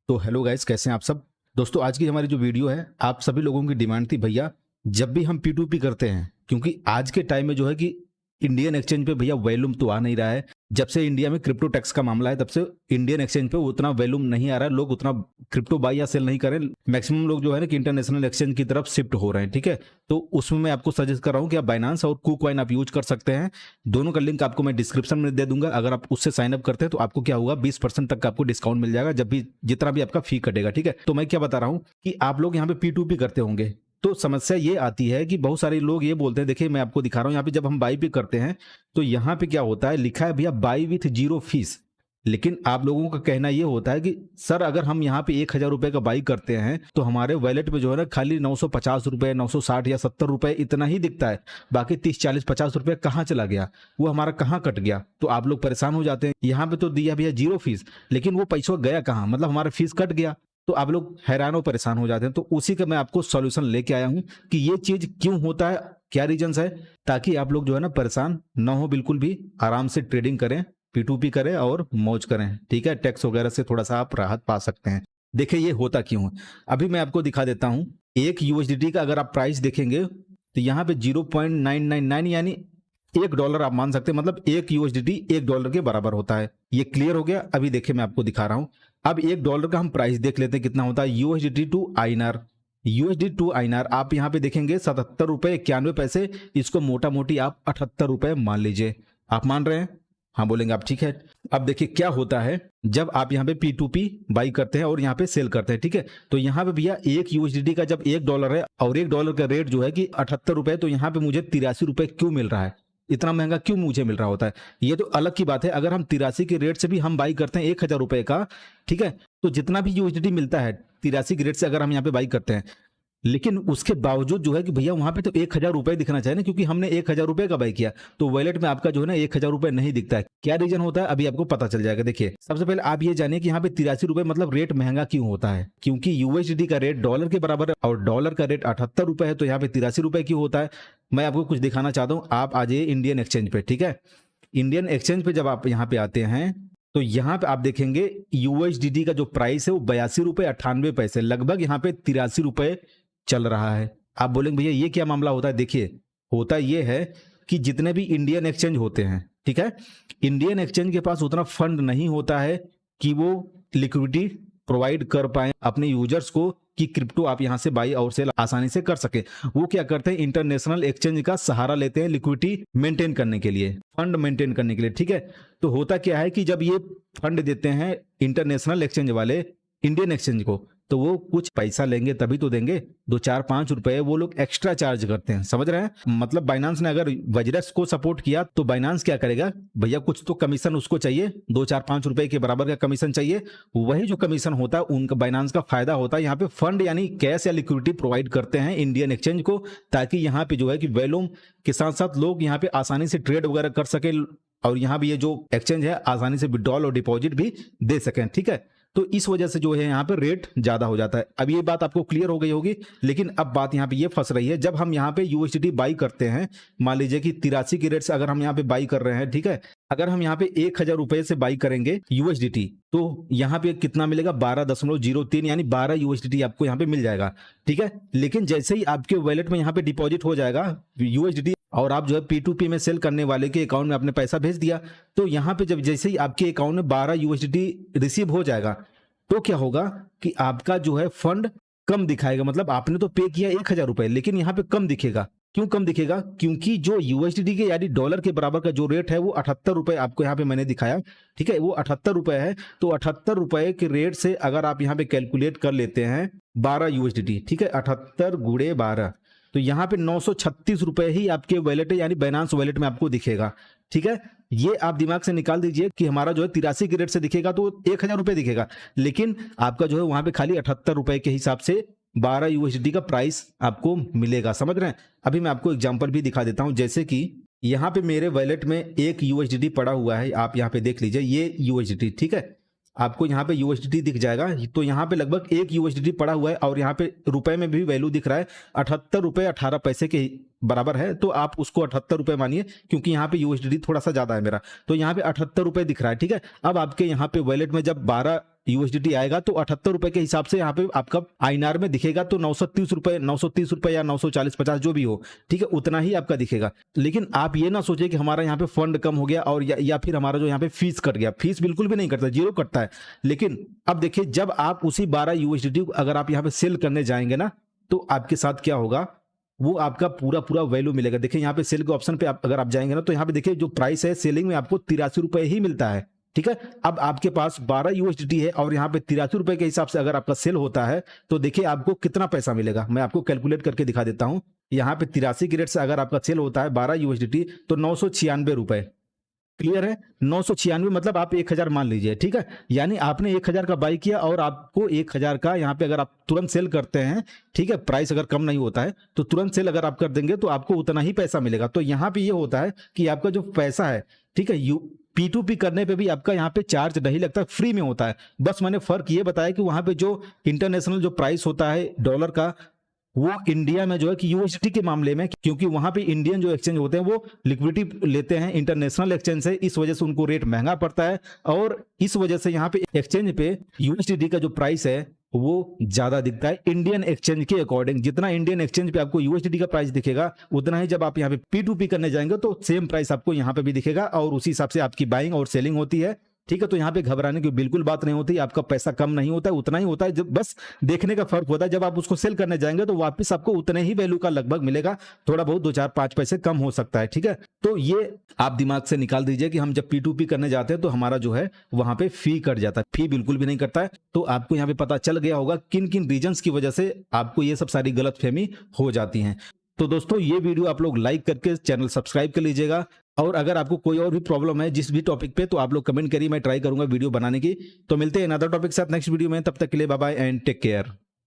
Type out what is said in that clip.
तो hello guys, कैसे हैं आप सब। दोस्तों, आज की हमारी जो वीडियो है, आप सभी लोगों की डिमांड थी भैया, जब भी हम P2P करते हैं, क्योंकि आज के टाइम में जो है कि इंडियन एक्सचेंज पे भैया वैल्यूम तो आ नहीं रहा है। जब से इंडिया में क्रिप्टो टैक्स का मामला है, तब से इंडियन एक्सचेंज पे उतना वैल्यूम नहीं आ रहा है। लोग उतना क्रिप्टो बाई या सेल नहीं करें। मैक्सिमम लोग जो है ना कि इंटरनेशनल एक्सचेंज की तरफ शिफ्ट हो रहे हैं। ठीक है, तो उसमें मैं आपको सजेस्ट कर रहा हूँ कि आप बाइनांस और KuCoin आप यूज कर सकते हैं। दोनों का लिंक आपको मैं डिस्क्रिप्शन में दे दूंगा। अगर आप उससे साइन अप करते हैं तो आपको क्या होगा, 20% तक का आपको डिस्काउंट मिल जाएगा, जब भी जितना भी आपका फी कटेगा। ठीक है, तो मैं क्या बता रहा हूँ कि आप लोग यहाँ पे P2P करते होंगे, तो समस्या ये आती है कि बहुत सारे लोग ये बोलते हैं, देखिए मैं आपको दिखा रहा हूँ यहाँ पे, जब हम बाई भी करते हैं तो यहाँ पे क्या होता है, लिखा है भैया बाई विथ जीरो फीस। लेकिन आप लोगों का कहना ये होता है कि सर अगर हम यहाँ पे 1,000 रुपए का बाई करते हैं तो हमारे वॉलेट में जो है ना खाली 950 रुपए, 960 या 70 रुपए इतना ही दिखता है। बाकी 30, 40, 50 रुपए कहाँ चला गया, वो हमारा कहाँ कट गया। तो आप लोग परेशान हो जाते हैं। यहाँ पे तो दिया भैया जीरो फीस, लेकिन वो पैसा गया कहाँ, मतलब हमारा फीस कट गया। तो आप लोग हैरान और परेशान हो जाते हैं। तो उसी का मैं आपको सॉल्यूशन लेके आया हूं कि ये चीज क्यों होता है, क्या रीजंस है, ताकि आप लोग जो है ना परेशान ना हो, बिल्कुल भी आराम से ट्रेडिंग करें, P2P करें और मौज करें। ठीक है, टैक्स वगैरह से थोड़ा सा आप राहत पा सकते हैं। देखिए ये होता क्यों है, अभी मैं आपको दिखा देता हूं। एक USDT का अगर आप प्राइस देखेंगे तो यहाँ पे 0.999 यानी $1 आप मान सकते हैं, मतलब एक USDT $1 के बराबर होता है। ये क्लियर हो गया। अभी देखिए मैं आपको दिखा रहा हूं। अब $1 का हम प्राइस देख लेते हैं कितना होता है। USDT to INR, USD to INR आप यहाँ पे देखेंगे 77 रुपए 91 पैसे। इसको मोटा मोटी आप 78 रुपए मान लीजिए। आप मान रहे हैं? हाँ बोलेंगे आप, ठीक है। अब देखिए क्या होता है जब आप यहाँ पे P2P बाई करते हैं और यहाँ पे सेल करते हैं। ठीक है, तो यहाँ पे भैया एक USDT का जब $1 है और $1 का रेट जो है कि 78 रुपए, तो यहाँ पे मुझे 83 रुपए क्यों मिल रहा है, इतना महंगा क्यों मुझे मिल रहा होता है। ये तो अलग की बात है। अगर हम 83 के रेट से भी हम बाई करते हैं 1,000 रुपए का, ठीक है, तो जितना भी USDT मिलता है 83 के रेट से अगर हम यहाँ पे बाई करते हैं, लेकिन उसके बावजूद जो है कि भैया वहां पे तो 1,000 रुपए दिखना चाहिए ना, क्योंकि हमने 1,000 रुपए का बाई किया, तो वॉलेट में आपका जो है ना 1,000 रुपए नहीं दिखता है। क्या रीजन होता है अभी आपको पता चल जाएगा। देखिए सबसे पहले आप ये जानिए कि यहाँ पे 83 रुपए मतलब रेट महंगा क्यों होता है, क्योंकि USDT का रेट डॉलर के बराबर है और डॉलर का रेट 78 रुपए है, तो यहाँ पे 83 रुपए क्यों होता है। मैं आपको कुछ दिखाना चाहता हूँ। आप आ जाइए इंडियन एक्सचेंज पे। ठीक है, इंडियन एक्सचेंज पे जब आप यहाँ पे आते हैं तो यहाँ पे आप देखेंगे USDT का जो प्राइस है वो 82 रुपए 98 पैसे, लगभग यहाँ पे 83 रुपए चल रहा है। आप बोलेंगे भैया ये क्या मामला होता है। देखिए होता ये है कि जितने भी इंडियन एक्सचेंज होते हैं, ठीक है, इंडियन एक्सचेंज के पास उतना फंड नहीं होता है कि वो लिक्विडिटी प्रोवाइड कर पाए अपने यूजर्स को कि क्रिप्टो आप यहां से बाई और सेल आसानी से कर सके। वो क्या करते हैं, इंटरनेशनल एक्सचेंज का सहारा लेते हैं लिक्विडिटी मेंटेन करने के लिए, फंड मेंटेन करने के लिए। ठीक है, तो होता क्या है कि जब ये फंड देते हैं इंटरनेशनल एक्सचेंज वाले इंडियन एक्सचेंज को, तो वो कुछ पैसा लेंगे तभी तो देंगे। 2, 4, 5 रुपए वो लोग एक्स्ट्रा चार्ज करते हैं, समझ रहे हैं। मतलब बाइनांस ने अगर वजरस को सपोर्ट किया तो बाइनांस क्या करेगा भैया, कुछ तो कमीशन उसको चाहिए, 2, 4, 5 रुपए के बराबर का कमीशन चाहिए। वही जो कमीशन होता है उनका बाइनांस का फायदा होता है। यहाँ पे फंड यानी कैश या लिक्विडिटी प्रोवाइड करते हैं इंडियन एक्सचेंज को, ताकि यहाँ पे जो है कि वैल्यूम के साथ साथ लोग यहाँ पे आसानी से ट्रेड वगैरह कर सके और यहाँ भी ये जो एक्सचेंज है आसानी से विड्रॉल और डिपॉजिट भी दे सकें। ठीक है, तो इस वजह से जो है यहाँ पे रेट ज्यादा हो जाता है। अब ये बात आपको क्लियर हो गई होगी। लेकिन अब बात यहाँ पे ये फंस रही है, जब हम यहाँ पे USDT बाई करते हैं, मान लीजिए कि 83 की रेट से अगर हम यहाँ पे बाई कर रहे हैं, ठीक है, अगर हम यहाँ पे 1,000 रुपए से बाई करेंगे USDT, तो यहाँ पे कितना मिलेगा, 12.03 यानी 12 USDT आपको यहाँ पे मिल जाएगा। ठीक है, लेकिन जैसे ही आपके वॉलेट में यहाँ पे डिपॉजिट हो जाएगा USDT और आप जो है P2P में सेल करने वाले के अकाउंट में आपने पैसा भेज दिया, तो यहाँ पे जब जैसे ही आपके अकाउंट में 12 USDT रिसीव हो जाएगा, तो क्या होगा कि आपका जो है फंड कम दिखाएगा। मतलब आपने तो पे किया 1,000 रुपए, लेकिन यहाँ पे कम दिखेगा। क्यों कम दिखेगा, क्योंकि जो USDT के यानी डॉलर के बराबर का जो रेट है वो 78 रुपए आपको यहाँ पे मैंने दिखाया। ठीक है, वो 78 रुपए है। तो 78 रुपए के रेट से अगर आप यहाँ पे कैलकुलेट कर लेते हैं 12 USDT, ठीक है, 78 गुणे 12, तो यहाँ पे 936 रुपए ही आपके वॉलेट यानी बाइनांस वॉलेट में आपको दिखेगा। ठीक है, ये आप दिमाग से निकाल दीजिए कि हमारा जो है 83 के रेट से दिखेगा तो 1,000 रुपए दिखेगा, लेकिन आपका जो है वहां पे खाली 78 रुपए के हिसाब से 12 USDT का प्राइस आपको मिलेगा, समझ रहे हैं। अभी मैं आपको एग्जांपल भी दिखा देता हूं, जैसे कि यहाँ पे मेरे वॉलेट में 1 USDT पड़ा हुआ है, आप यहाँ पे देख लीजिए ये USDT, ठीक है, आपको यहाँ पे USDT दिख जाएगा। तो यहाँ पे लगभग 1 USDT पड़ा हुआ है और यहाँ पे रुपए में भी वैल्यू दिख रहा है 78 रुपए 18 पैसे के बराबर है। तो आप उसको 78 रुपए मानिए, क्योंकि यहाँ पे USDT थोड़ा सा ज्यादा है मेरा, तो यहाँ पे 78 रुपए दिख रहा है। ठीक है, अब आपके यहाँ पे वॉलेट में जब 12 यूएसडीटी आएगा तो 78 रुपए के हिसाब से यहाँ पे आपका आईएनआर में दिखेगा तो 930 रुपए या 940-50 जो भी हो, ठीक है, उतना ही आपका दिखेगा। लेकिन आप ये ना सोचे कि हमारा यहाँ पे फंड कम हो गया और या फिर हमारा जो यहाँ पे फीस कट गया। फीस बिल्कुल भी नहीं कटता, जीरो कटता है। लेकिन अब देखिए, जब आप उसी 12 यूएसडीटी अगर आप यहाँ पे सेल करने जाएंगे ना, तो आपके साथ क्या होगा, वो आपका पूरा वैल्यू मिलेगा। देखिए यहाँ पे सेल के ऑप्शन पे अगर आप जाएंगे ना, तो यहाँ पे देखिए जो प्राइस है सेलिंग में आपको 83 रुपए ही मिलता है, ठीक है। अब आपके पास 12 यूएसडीटी है और यहाँ पे 83 रुपए के हिसाब से अगर आपका सेल होता है तो देखिए आपको कितना पैसा मिलेगा। मैं आपको कैलकुलेट करके दिखा देता हूं। यहाँ पे 83 की रेट से अगर आपका सेल होता है 12 यूएसडीटी तो 996 रुपए। क्लियर है? 996 मतलब आप 1000 मान लीजिए, ठीक है। यानी आपने 1000 का बाई किया और आपको 1000 का यहाँ पे अगर आप तुरंत सेल करते हैं, ठीक है, प्राइस अगर कम नहीं होता है तो तुरंत सेल अगर आप कर देंगे तो आपको उतना ही पैसा मिलेगा। तो यहाँ पे ये होता है कि आपका जो पैसा है, ठीक है, P2P करने पे भी आपका यहाँ पे चार्ज नहीं लगता, फ्री में होता है। बस मैंने फर्क ये बताया कि वहां पे जो इंटरनेशनल जो प्राइस होता है डॉलर का, वो इंडिया में जो है कि यूएसडी के मामले में, क्योंकि वहां पे इंडियन जो एक्सचेंज होते हैं वो लिक्विडिटी लेते हैं इंटरनेशनल एक्सचेंज से, इस वजह से उनको रेट महंगा पड़ता है और इस वजह से यहाँ पे एक्सचेंज पे यूएसडी का जो प्राइस है वो ज्यादा दिखता है इंडियन एक्सचेंज के अकॉर्डिंग। जितना इंडियन एक्सचेंज पे आपको यूएसडी का प्राइस दिखेगा, उतना ही जब आप यहाँ पे P2P करने जाएंगे तो सेम प्राइस आपको यहाँ पे भी दिखेगा और उसी हिसाब से आपकी बाइंग और सेलिंग होती है, ठीक है। तो यहाँ पे घबराने की बिल्कुल बात नहीं होती, आपका पैसा कम नहीं होता है, उतना ही होता है। जब बस देखने का फर्क होता है, जब आप उसको सेल करने जाएंगे तो वापस आपको उतने ही वैल्यू का लगभग मिलेगा, थोड़ा बहुत 2-4-5 पैसे कम हो सकता है, ठीक है। तो ये आप दिमाग से निकाल दीजिए कि हम जब P2P करने जाते हैं तो हमारा जो है वहां पे फी कट जाता है। फी बिल्कुल भी नहीं कटता है। तो आपको यहाँ पे पता चल गया होगा किन किन रीजंस की वजह से आपको ये सब सारी गलतफहमी हो जाती है। तो दोस्तों ये वीडियो आप लोग लाइक करके चैनल सब्सक्राइब कर लीजिएगा और अगर आपको कोई और भी प्रॉब्लम है जिस भी टॉपिक पे, तो आप लोग कमेंट करिए, मैं ट्राई करूंगा वीडियो बनाने की। तो मिलते हैं अनदर टॉपिक के साथ नेक्स्ट वीडियो में, तब तक के लिए bye bye and take care.